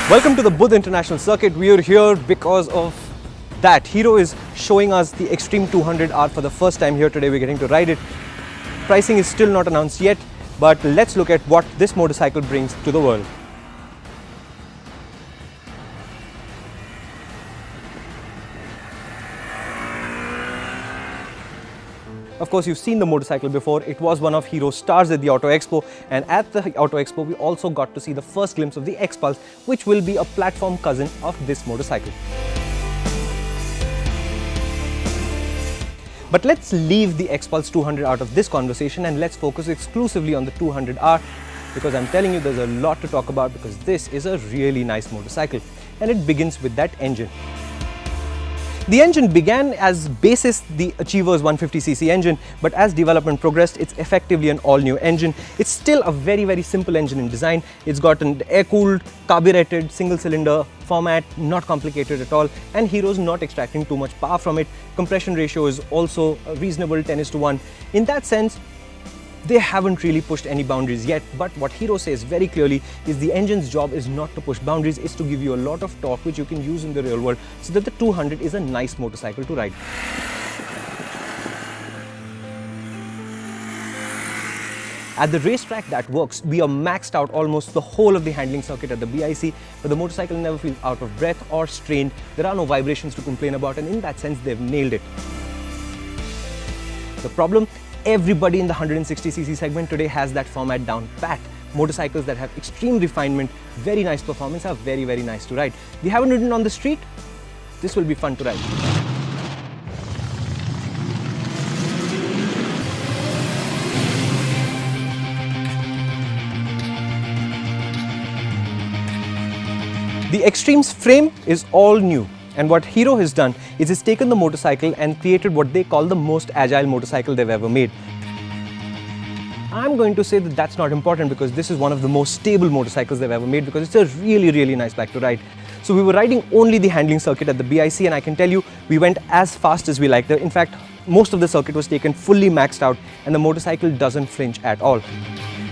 Welcome to the Buddha International Circuit. We are here because of that. Hero is showing us the Xtreme 200R for the first time here today. We're getting to ride it. Pricing is still not announced yet, but let's look at what this motorcycle brings to the world. Of course, you've seen the motorcycle before. It was one of Hero's stars at the Auto Expo, and at the Auto Expo we also got to see the first glimpse of the X-Pulse, which will be a platform cousin of this motorcycle. But let's leave the X-Pulse 200 out of this conversation and let's focus exclusively on the 200R, because I'm telling you there's a lot to talk about, because this is a really nice motorcycle, and it begins with that engine. The engine began as basis the Achiever's 150cc engine, but as development progressed, it's effectively an all-new engine. It's still a very simple engine in design. It's got an air-cooled, carbureted, single-cylinder format, not complicated at all, and Hero's not extracting too much power from it. Compression ratio is also a reasonable 10:1. In that sense, they haven't really pushed any boundaries yet, but what Hero says very clearly is the engine's job is not to push boundaries, it's to give you a lot of torque which you can use in the real world, so that the 200 is a nice motorcycle to ride. At the racetrack that works, we are maxed out almost the whole of the handling circuit at the BIC, but the motorcycle never feels out of breath or strained. There are no vibrations to complain about, and in that sense they've nailed it. The problem? Everybody in the 160cc segment today has that format down pat. Motorcycles that have extreme refinement, very nice performance are very nice to ride. We haven't ridden on the street? This will be fun to ride. The Xtreme's frame is all new. And what Hero has done is it's taken the motorcycle and created what they call the most agile motorcycle they've ever made. I'm going to say that that's not important, because this is one of the most stable motorcycles they've ever made, because it's a really nice bike to ride. So we were riding only the handling circuit at the BIC, and I can tell you we went as fast as we liked. In fact, most of the circuit was taken fully maxed out, and the motorcycle doesn't flinch at all.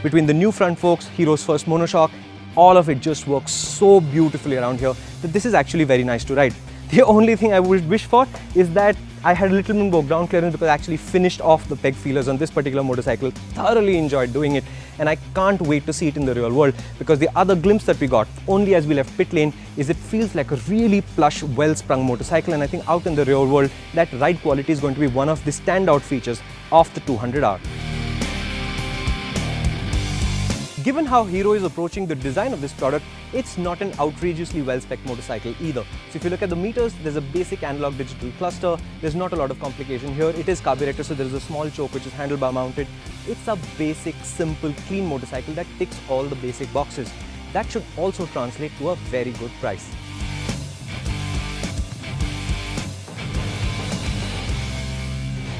Between the new front forks, Hero's first monoshock, all of it just works so beautifully around here that this is actually very nice to ride. The only thing I would wish for is that I had a little bit more ground clearance, because I actually finished off the peg feelers on this particular motorcycle. Thoroughly enjoyed doing it, and I can't wait to see it in the real world, because the other glimpse that we got only as we left pit lane is it feels like a really plush, well-sprung motorcycle, and I think out in the real world that ride quality is going to be one of the standout features of the 200R. Given how Hero is approaching the design of this product, it's not an outrageously well-spec'd motorcycle either. So if you look at the meters, there's a basic analog digital cluster, there's not a lot of complication here. It is carburetor, so there's a small choke which is handlebar mounted. It's a basic, simple, clean motorcycle that ticks all the basic boxes. That should also translate to a very good price.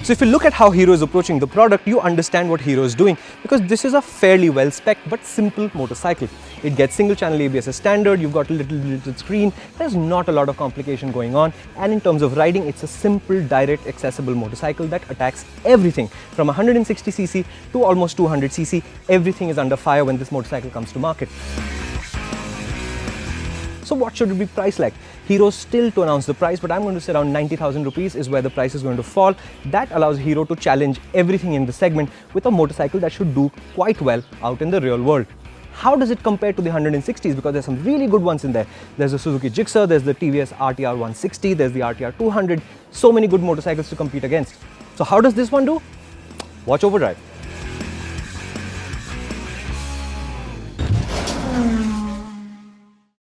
So if you look at how Hero is approaching the product, you understand what Hero is doing, because this is a fairly well-spec'd but simple motorcycle. It gets single-channel ABS as standard, you've got a little screen, there's not a lot of complication going on, and in terms of riding, it's a simple, direct, accessible motorcycle that attacks everything. From 160cc to almost 200cc, everything is under fire when this motorcycle comes to market. So what should it be priced like? Hero's still to announce the price, but I'm going to say around 90,000 rupees is where the price is going to fall. That allows Hero to challenge everything in the segment with a motorcycle that should do quite well out in the real world. How does it compare to the 160s? Because there's some really good ones in there. There's the Suzuki Gixxer, there's the TVS RTR 160, there's the RTR 200. So many good motorcycles to compete against. So how does this one do? Watch Overdrive.